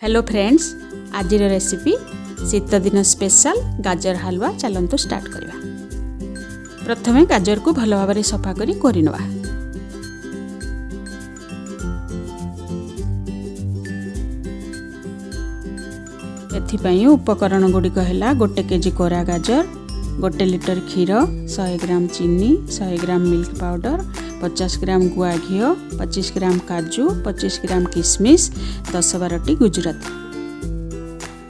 Hello friends, आज recipe शीत दिन स्पेशल गाजर हलवा चलतु स्टार्ट करवा। प्रथमे गाजर को भल भाव सफा करी कोरिनवा। एथिपाई उपकरण गुड़िक है 1 केजी कोरा गाजर, 1 लिटर क्षीर, 100 ग्राम चीनी, 100 ग्राम मिल्क पाउडर, 50 ग्राम गुआ घी, 25 ग्राम काजू, 25 ग्राम किशमिश, 10-12 गुजराती।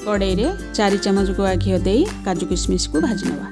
कड़ाई रे 4 चम्मच गुआ घी दे काजू किशमिश को भाजी नवा।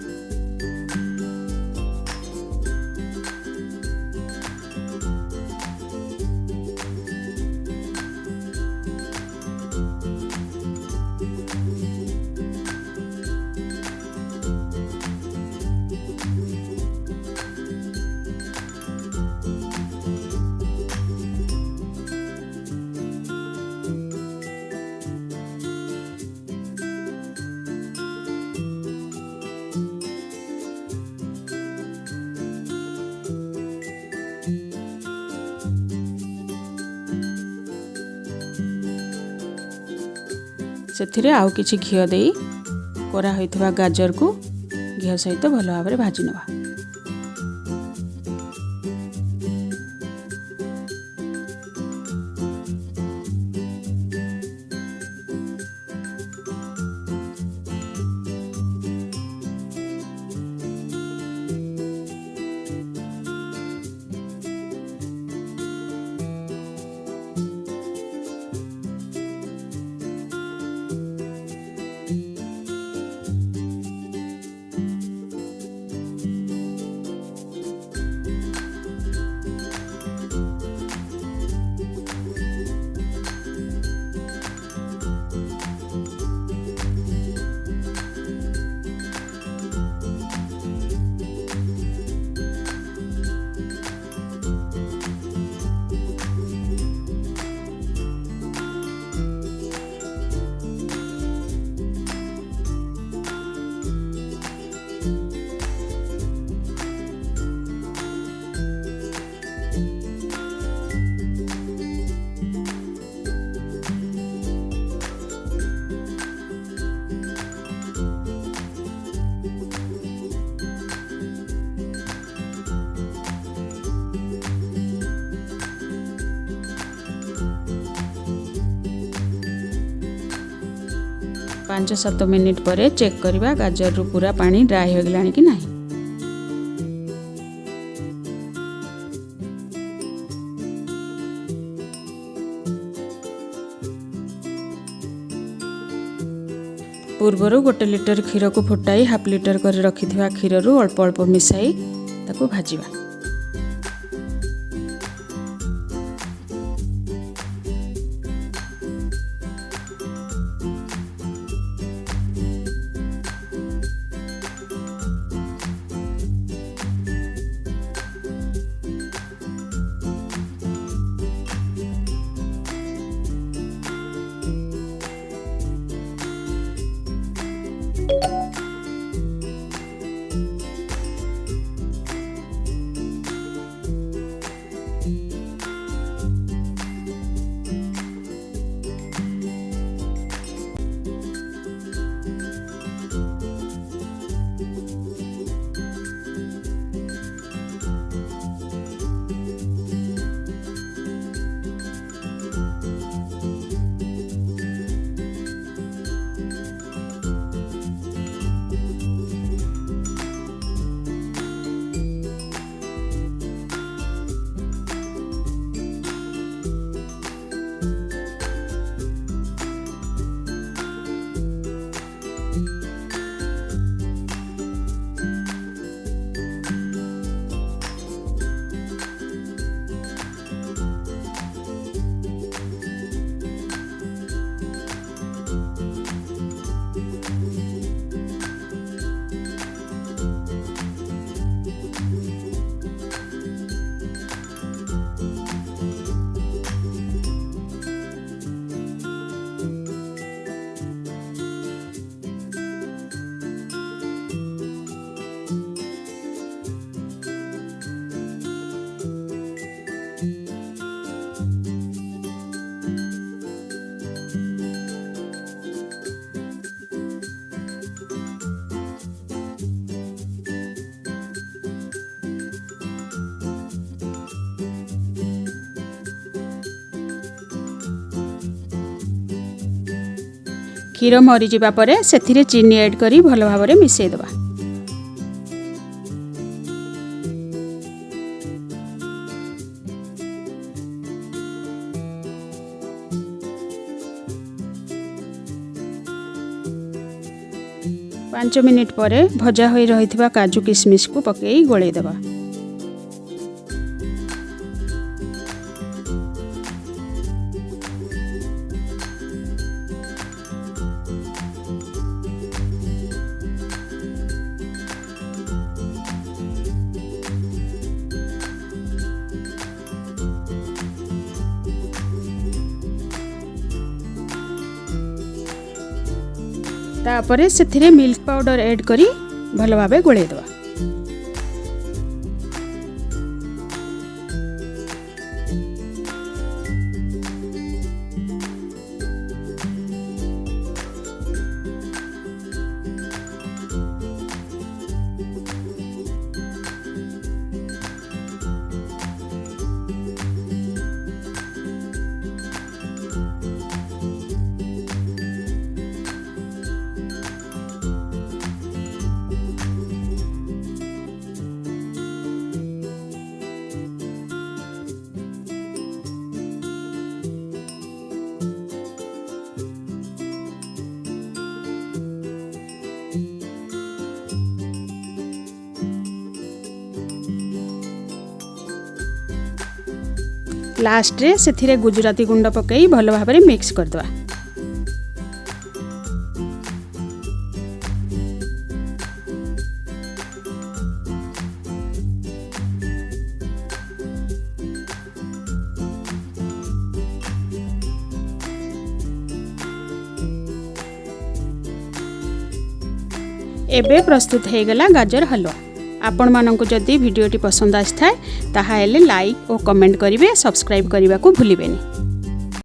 से आउ किछि घी दे करा होइथबा गाजर को घी सहित भल भाव भाजी नवा। 5-7 मिनिट पर चेक करवा गाजर रु पूरा पानी ड्राई हो गलानी कि नहीं। पूर्वर 1 लिटर क्षीर को फुटाई हाफ लिटर कर रखिथिबा क्षीर रु अल्प अल्प मिसाई ताको भाजिबा। क्षीर मरी जिबा परे सेथिरे चीनी ऐड करी भल भाबरे मिसई देबा। पाँच मिनिट परे भजा होई रहिथिबा काजू किशमिश को पकेई गोळेई देबा। तापरे सेथिरे मिल्क पाउडर ऐड करी भल भाबे गोळेई देबा। लास्ट रे सेथिरे गुजराती गुंड पकई भल भाबरे मिक्स कर दवा। एबे प्रस्तुत हो गला गाजर हलवा। आपण मानंकु जदि वीडियोटी पसंद आछि थाए ताहा हेले लाइक और कमेंट करिवे, सब्सक्राइब करने को भूलिबेनी।